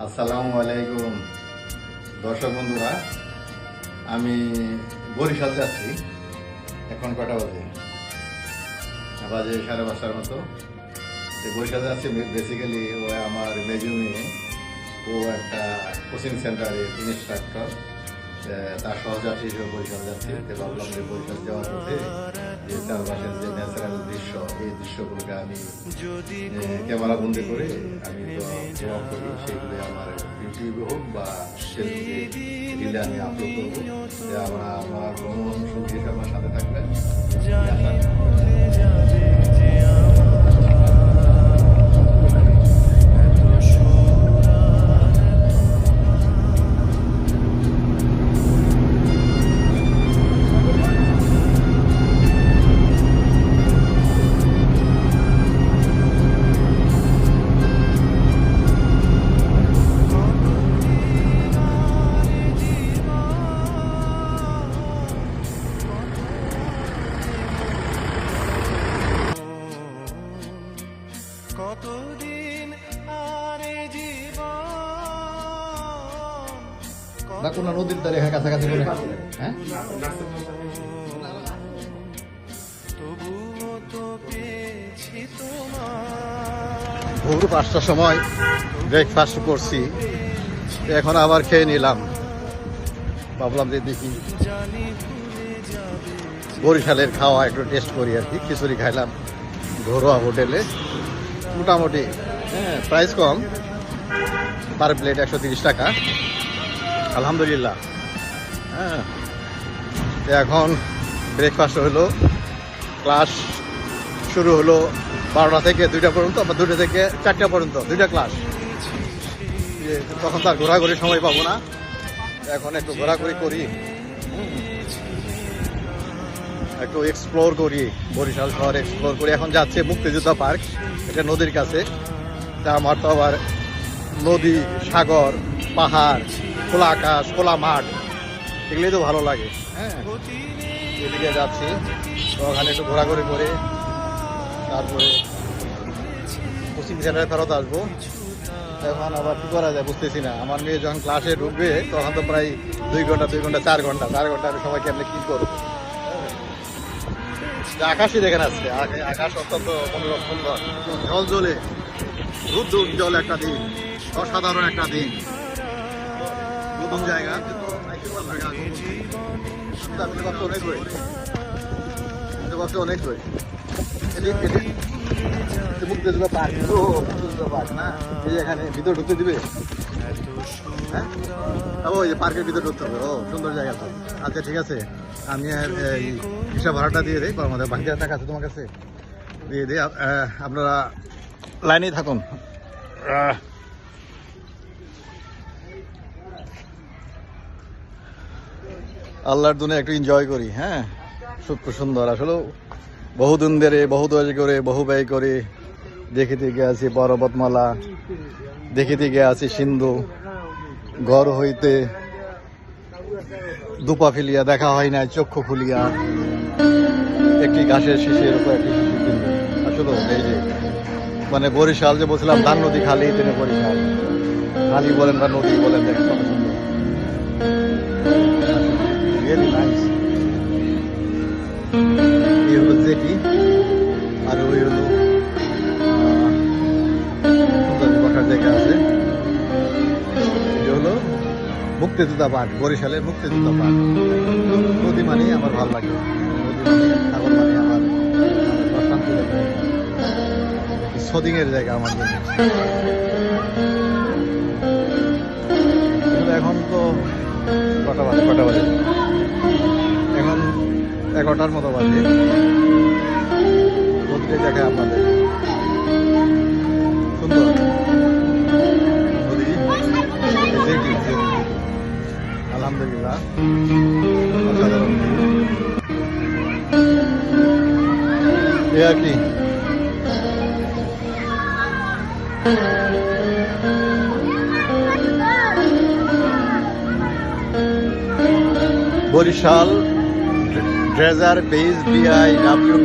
আসসালামু আলাইকুম দর্শক বন্ধুরা, আমি বরিশাল যাচ্ছি। এখন কটা বাজে? বাজে 5:30 মতো। বরিশাল যাচ্ছি বেসিক্যালি ও আমার মেজু মেয়ে, ও একটা কোচিং সেন্টারের ইনস্ট্রাক্টর, তার সহযাত্রী হিসেবে বরিশাল যাচ্ছি। ভাবলাম যে বরিশাল যাওয়ার পথে যে চারপাশের যে ন্যাচারাল দৃশ্য, এই দৃশ্যগুলোকে আমি ক্যামেরা বন্দি করে আমি ব্লগ করি, সেগুলো আমার ইউটিউবে হোক বা ফেসবুকে রিলে আমি আপলোড করবো। যে আমার ভ্রমণ সঙ্গী আমার সাথে থাকবেন। না কোনো নদীর ধারে কাছাকাছি করে, হ্যাঁ ভোর 5টার সময় ব্রেকফাস্ট করছি, এখন আবার খেয়ে নিলাম। ভাবলাম যে দেখি বরিশালের খাওয়া একটু টেস্ট করি আর কি। খিচুড়ি খাইলাম ঘরোয়া হোটেলে, মোটামুটি হ্যাঁ প্রাইস কম, পার প্লেট 130 টাকা, আলহামদুলিল্লাহ। হ্যাঁ এখন ব্রেকফাস্ট হলো, ক্লাস শুরু হলো 12টা থেকে 2টা পর্যন্ত, আবার 2টা থেকে 4টা পর্যন্ত 2টা ক্লাস। তখন তার ঘোরাঘুরি সময় পাবো না, এখন একটু ঘোরাঘুরি করি, একটু এক্সপ্লোর করি, বরিশাল শহর এক্সপ্লোর করি। এখন যাচ্ছে মুক্তিযোদ্ধা পার্ক, এটা নদীর কাছে। তা আমার তো আবার নদী, সাগর, পাহাড়, খোলা আকাশ, খোলা মাঠ, এগুলোই তো ভালো লাগে। হ্যাঁ এদিকে যাচ্ছি, তো ওখানে একটু ঘোরাঘুরি করে তারপরে কোচিং সেন্টারে ফেরত আসবো। এখন আবার কি করা যায় বুঝতেছি না। আমার মেয়ে যখন ক্লাসে ঢুকবে তখন তো প্রায় 2 ঘন্টা 4 ঘন্টা আমি সবাইকে আপনি কি করবো। আকাশই দেখেন আসছে, আকাশ অত্যন্ত মনোরম সুন্দর, জল জ্বলে, রুদ্র উজ্জ্বল একটা দিন, অসাধারণ একটা দিন, নতুন জায়গা, অনেক মুক্তিযোদ্ধা পার্ক না, এই এখানে ভিতর ঢুকতে দিবে, হ্যাঁ ওই যে পার্কের ভিতরে ঢুকতে হবে। ও সুন্দর জায়গা তো। আচ্ছা ঠিক আছে, আমি আর এই রিক্সা ভাড়াটা দিয়ে দিই, আমাদের বাকি টাকা আছে তোমার কাছে, দিয়ে দিই। আপনারা লাইনেই থাকুন। আল্লাহর দুনিয়া একটু এনজয় করি। হ্যাঁ খুব সুন্দর, আসলে বহুদিন ধরে বহু দশ করে বহু ব্যয় করে দেখিতে গিয়েছি পর্বতমালা, দেখিতে গিয়েছি সিন্ধু, ঘর হইতে দুপা ফেলিয়া দেখা হয় না চক্ষু খুলিয়া, একটি ঘাসের শিশির উপর একটি শিশির বিন্দু। আসলে এই যে মানে বরিশাল যে বলছিলাম, ধান নদী খালি, তিনি বরিশাল খালি বলেন বা নদী বলেন, দেখেন কত সুন্দর, রিয়েলি নাইস। এই হলো জেটি, আর ওই হলো সুন্দর বসার জায়গা আছে। এই হলো মুক্তিযোদ্ধা পার্ক, বরিশালের মুক্তিযোদ্ধা পার্ক। নদী মানেই আমার ভালো লাগে, নদী মানে সাগর মানে আমার শান্তি লাগে, সদিংয়ের জায়গা আমার জন্য। এখন তো কটা বাজে এখন 11টার মতো বাজে। নদীতে দেখায় আপনাদের, সুন্দর নদী, আলহামদুলিল্লাহ অসাধারণ এ আর কি। Barishal treasure base BIW